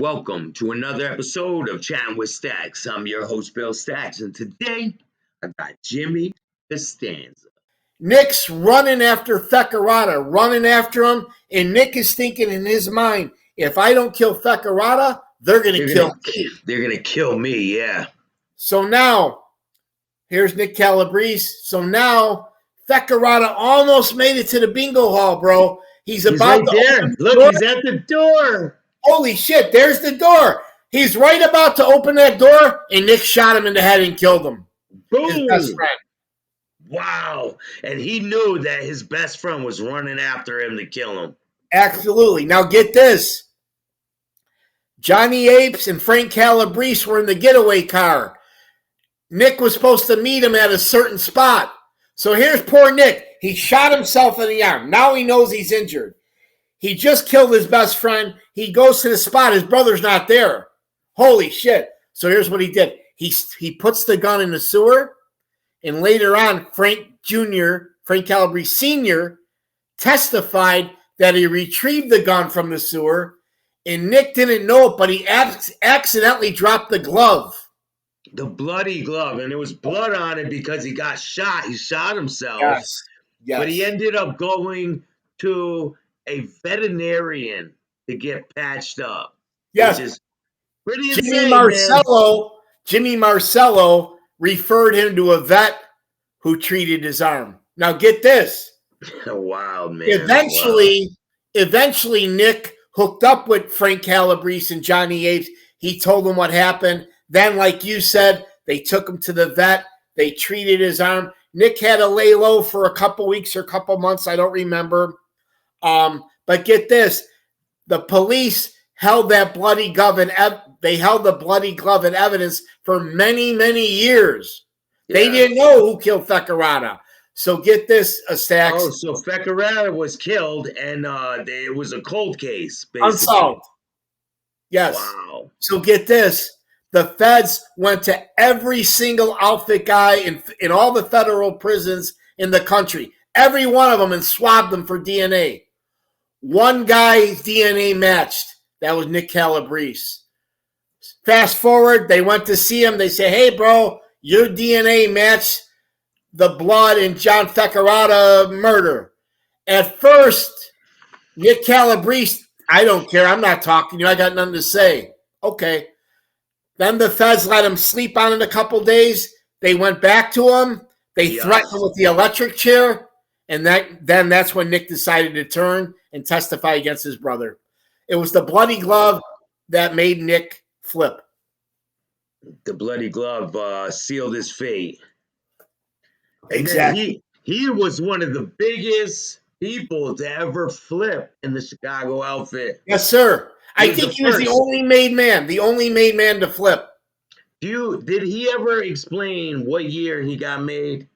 welcome to another episode of Chattin with Staxx. I'm your host, Bill Staxx, and today I got Jimmy Cosenza. Nick's running after Thecarata, running after him, and Nick is thinking in his mind, if I don't kill Thecarata, they're going to kill me. They're going to kill me, yeah. So now, here's Nick Calabrese. So now, Thecarata almost made it to the bingo hall, bro. He's about right to there. open the Look, door. he's at the door. Holy shit, there's the door. He's right about to open that door, and Nick shot him in the head and killed him. Boom. His best friend. Wow. And he knew that his best friend was running after him to kill him. Absolutely. Now get this. Johnny Apes and Frank Calabrese were in the getaway car. Nick was supposed to meet him at a certain spot. So here's poor Nick. He shot himself in the arm. Now he knows he's injured. He just killed his best friend. He goes to the spot. His brother's not there. Holy shit. So here's what he did. He puts the gun in the sewer. And later on, Frank Calabrese Sr. testified that he retrieved the gun from the sewer. And Nick didn't know it, but he accidentally dropped the glove. The bloody glove. And there was blood on it because he got shot. He shot himself. Yes. But he ended up going to a veterinarian to get patched up. Yes. Which is pretty insane, Jimmy Marcello referred him to a vet who treated his arm. Now get this. Wow, man. Eventually Nick hooked up with Frank Calabrese and Johnny Apes. He told him what happened. Then, like you said, they took him to the vet. They treated his arm. Nick had to lay low for a couple weeks or a couple months. I don't remember. But get this. The police held that bloody glove they held the bloody glove in evidence for many, many years. Yeah. They didn't know who killed Thecarata. So get this, Staxx. Oh, so Thecarata was killed, and it was a cold case, basically. Unsolved. Yes. Wow. So get this. The feds went to every single outfit guy in all the federal prisons in the country, every one of them, and swabbed them for DNA. One guy's DNA matched. That was Nick Calabrese. Fast forward, they went to see him. They say, hey, bro, your DNA matched the blood in John Thecarata murder. At first, Nick Calabrese, I don't care. I'm not talking to you. I got nothing to say. Okay. Then the feds let him sleep on it a couple days. They went back to him. They threatened him with the electric chair. And then that's when Nick decided to turn and testify against his brother. It was the bloody glove that made Nick flip. The bloody glove sealed his fate. Exactly. He was one of the biggest people to ever flip in the Chicago outfit. Yes, sir. I think he was the only made man to flip. Did he ever explain what year he got made?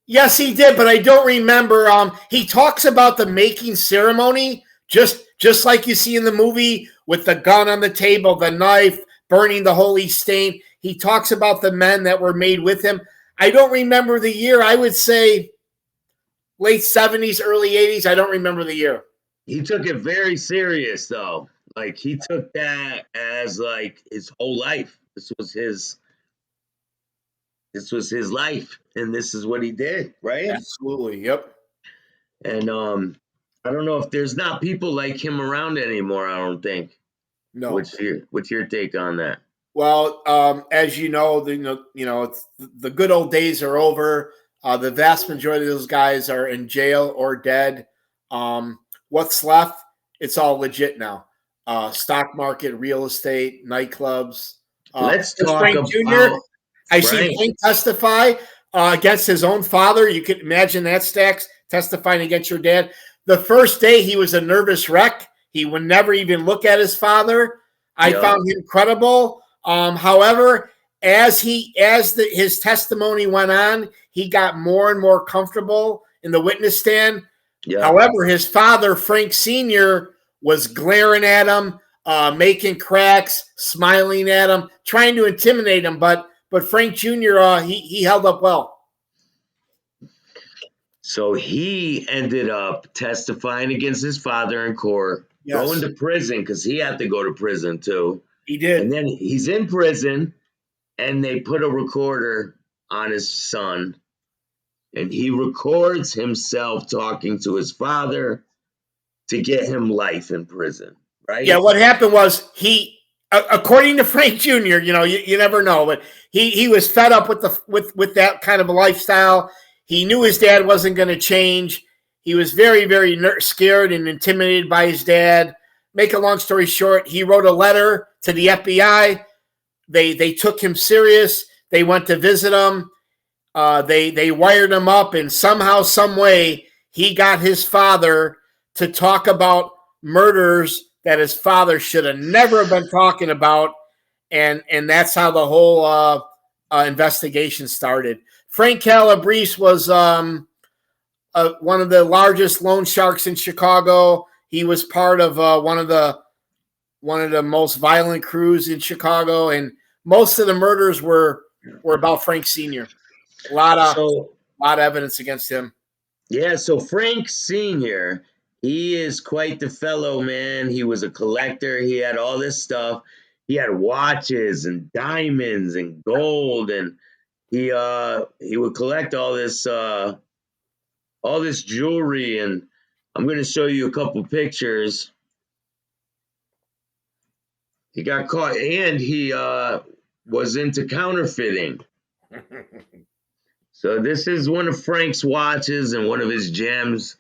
Yes, he did, but I don't remember. He talks about the making ceremony, just like you see in the movie with the gun on the table, the knife, burning the holy stain. He talks about the men that were made with him. I don't remember the year. I would say late 70s, early 80s. I don't remember the year. He took it very serious, though. Like, he took that as, like, his whole life. This was his life, and this is what he did, right? Absolutely, yep. And I don't know if there's not people like him around anymore, I don't think. No. What's your take on that? Well, as you know, it's the good old days are over. The vast majority of those guys are in jail or dead. What's left? It's all legit now. Stock market, real estate, nightclubs. Let's talk Frank about Jr. I see Frank testify against his own father. You can imagine that, Staxx, testifying against your dad. The first day he was a nervous wreck. He would never even look at his father. I found him credible. However, as his testimony went on, he got more and more comfortable in the witness stand. Yeah. However, his father, Frank Sr., was glaring at him, making cracks, smiling at him, trying to intimidate him. But Frank Jr., he held up well. So he ended up testifying against his father in court. going Yes, to prison because he had to go to prison too. he And did. then he's in prison, and they put a recorder on his son, and he records himself talking to his father to get him life in prison, Yeah, right? what happened was according to Frank Jr., you never know, but he was fed up with with that kind of a lifestyle. He knew his dad wasn't going to change. He was very, very scared and intimidated by his dad. Make a long story short, he wrote a letter to the FBI. They took him serious. They went to visit him. They wired him up, and somehow, some way, he got his father to talk about murders that his father should have never been talking about, and that's how the whole investigation started. Frank Calabrese was one of the largest loan sharks in Chicago. He was part of one of the most violent crews in Chicago, and most of the murders were about Frank Sr. A So lot of evidence against him. yeah, so Frank Sr., he is quite the fellow, man. He was a collector. He had all this stuff. He had watches and diamonds and gold, and he would collect all this jewelry. And I'm gonna show you a couple pictures. He got caught, and he was into counterfeiting. So this is one of Frank's watches and one of his gems.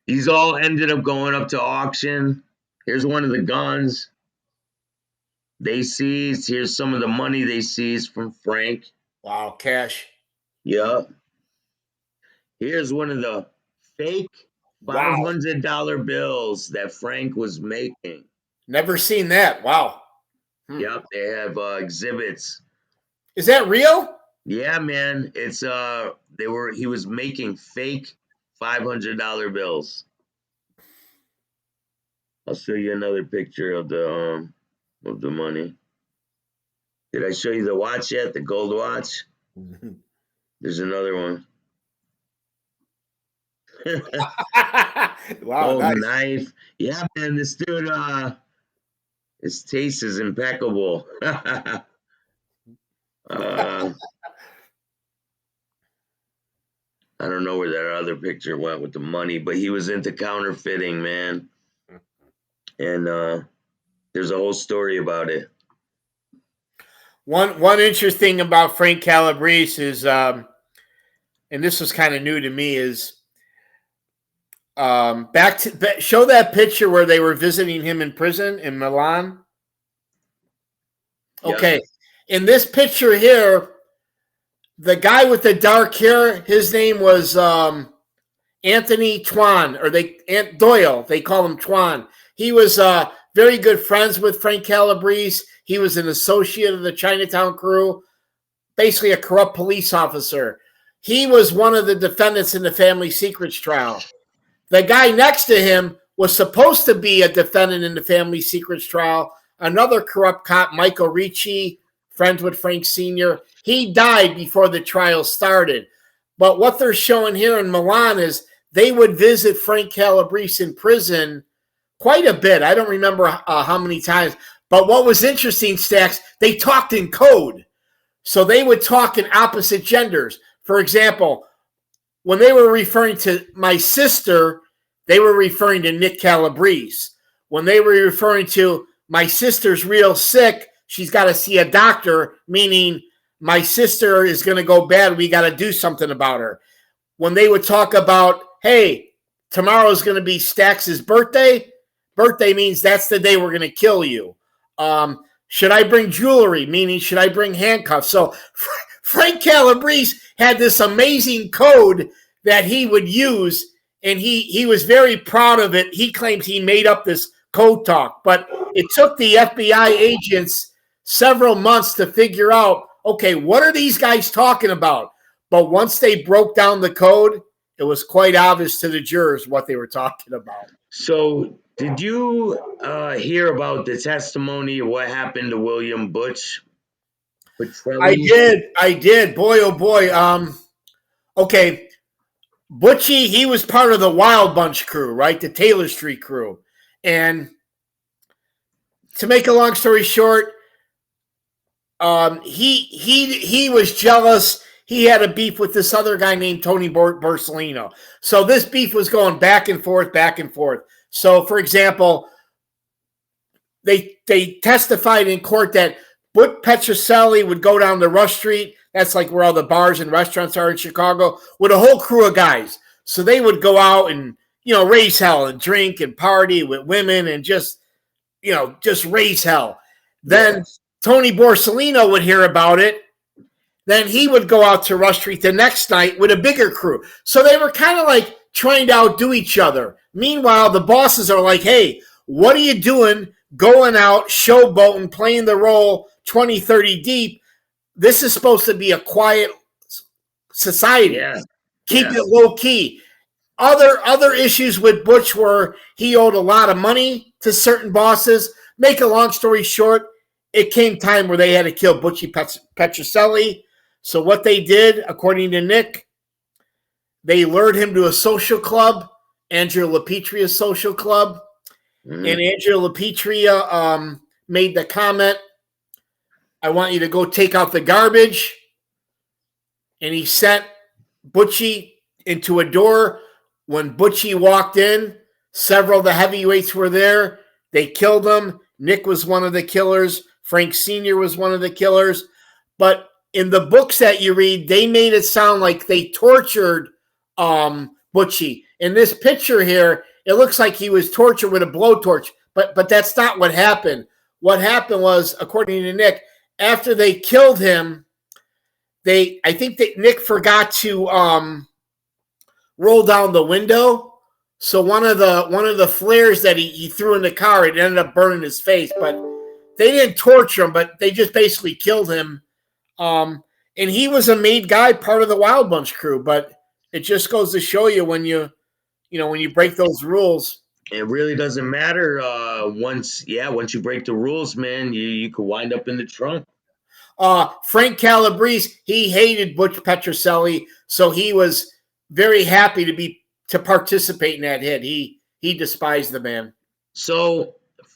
These all ended up going up to auction. Here's one of the guns they seized. Here's some of the money they seized from Frank. Wow, cash. Yup. Here's one of the fake Wow. $500 bills that Frank was making. Never seen that. Wow. Yep, they have exhibits. Is that real? Yeah, man. He was making fake $500 bills. I'll show you another picture of the money. Did I show you the watch yet? The gold watch? There's another one. Wow, Gold nice. knife. Yeah, man, this dude his taste is impeccable. I don't know where that other picture went with the money, but he was into counterfeiting, man. And there's a whole story about it. One interesting thing about Frank Calabrese is, and this was kind of new to me, is show that picture where they were visiting him in prison in Milan. Yep. Okay, in this picture here, the guy with the dark hair, his name was Anthony Twan, or Doyle. They call him Twan. He was very good friends with Frank Calabrese. He was an associate of the Chinatown crew, basically a corrupt police officer. He was one of the defendants in the family secrets trial. The guy next to him was supposed to be a defendant in the family secrets trial. Another corrupt cop, Michael Ricci, friends with Frank Sr. He died before the trial started. But what they're showing here in Milan is they would visit Frank Calabrese in prison quite a bit. I don't remember how many times. But what was interesting, Staxx, they talked in code. So they would talk in opposite genders. For example, when they were referring to my sister, they were referring to Nick Calabrese. When they were referring to my sister's real sick, she's got to see a doctor, meaning my sister is going to go bad. We got to do something about her. When they would talk about, hey, tomorrow's going to be Staxx's birthday. Birthday means that's the day we're going to kill you. Should I bring jewelry? Meaning, should I bring handcuffs? So Frank Calabrese had this amazing code that he would use, and he was very proud of it. He claims he made up this code talk, but it took the FBI agents several months to figure out, okay, what are these guys talking about? But once they broke down the code, it was quite obvious to the jurors what they were talking about. So, did you hear about the testimony of what happened to William Butch Petrelli? I did. Boy, oh boy. Okay. Butchie, he was part of the Wild Bunch crew, right? The Taylor Street crew. And to make a long story short, he was jealous. He had a beef with this other guy named Tony Borsellino. So this beef was going back and forth, back and forth. So, for example, they testified in court that Butch Petrocelli would go down to Rush Street. That's like where all the bars and restaurants are in Chicago, with a whole crew of guys. So they would go out and, raise hell and drink and party with women and just raise hell. Then Tony Borsellino would hear about it. Then he would go out to Rush Street the next night with a bigger crew. So they were kind of like trying to outdo each other. Meanwhile, the bosses are like, hey, what are you doing going out, showboating, playing the role 20, 30 deep? This is supposed to be a quiet society. Yeah. Keep it low key. Other issues with Butch were he owed a lot of money to certain bosses. Make a long story short, it came time where they had to kill Butchie Petrocelli. So what they did, according to Nick, they lured him to a social club, Andrea LaPetria's social club. And Andrea LaPetria made the comment, I want you to go take out the garbage. And he sent Butchie into a door. When Butchie walked in, several of the heavyweights were there. They killed him. Nick was one of the killers. Frank Sr. was one of the killers. But in the books that you read, they made it sound like they tortured Butchie. In this picture here, it looks like he was tortured with a blowtorch. But that's not what happened. What happened was, according to Nick, after they killed him, I think that Nick forgot to roll down the window. So one of the flares that he threw in the car, it ended up burning his face. But they didn't torture him, but they just basically killed him. And he was a made guy, part of the Wild Bunch crew. But it just goes to show you when you break those rules. It really doesn't matter. Once you break the rules, man, you could wind up in the trunk. Frank Calabrese, he hated Butch Petrocelli, so he was very happy to participate in that hit. He despised the man. So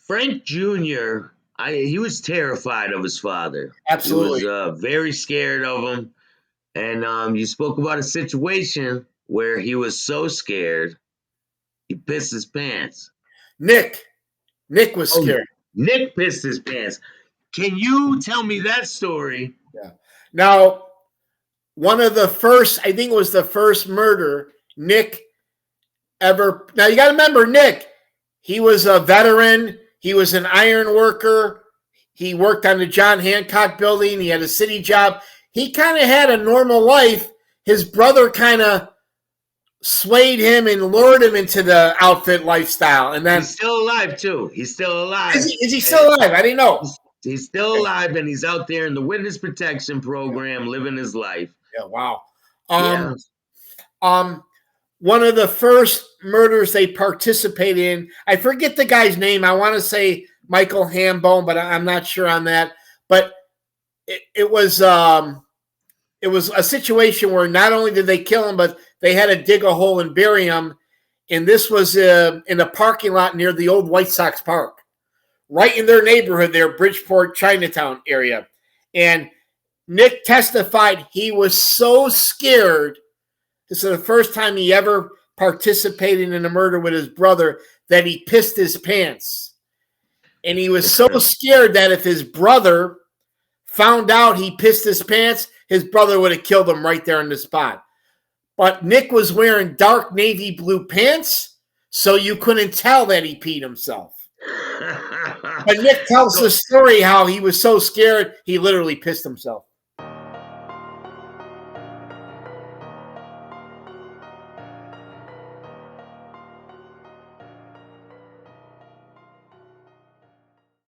Frank Jr., he was terrified of his father. Absolutely. He was very scared of him. And you spoke about a situation where he was so scared, he pissed his pants. Nick was scared. Nick pissed his pants. Can you tell me that story? Yeah. Now, one of the first, I think it was the first murder Nick ever. Now, you got to remember, Nick, he was a veteran. He was an iron worker. He worked on the John Hancock building. He had a city job. He kind of had a normal life. His brother kind of swayed him and lured him into the outfit lifestyle. And then he's still alive, too. He's still alive. Is he still alive? I didn't know. He's still alive, and he's out there in the witness protection program living his life. Yeah, wow. One of the first murders they participated in, I forget the guy's name. I want to say Michael Hambone, but I'm not sure on that. But it was a situation where not only did they kill him, but they had to dig a hole and bury him. And this was in a parking lot near the old White Sox Park, right in their neighborhood there, Bridgeport, Chinatown area. And Nick testified he was so scared. This is the first time he ever participated in a murder with his brother that he pissed his pants. And he was so scared that if his brother found out he pissed his pants, his brother would have killed him right there on the spot. But Nick was wearing dark navy blue pants, so you couldn't tell that he peed himself. But Nick tells the story how he was so scared, he literally pissed himself.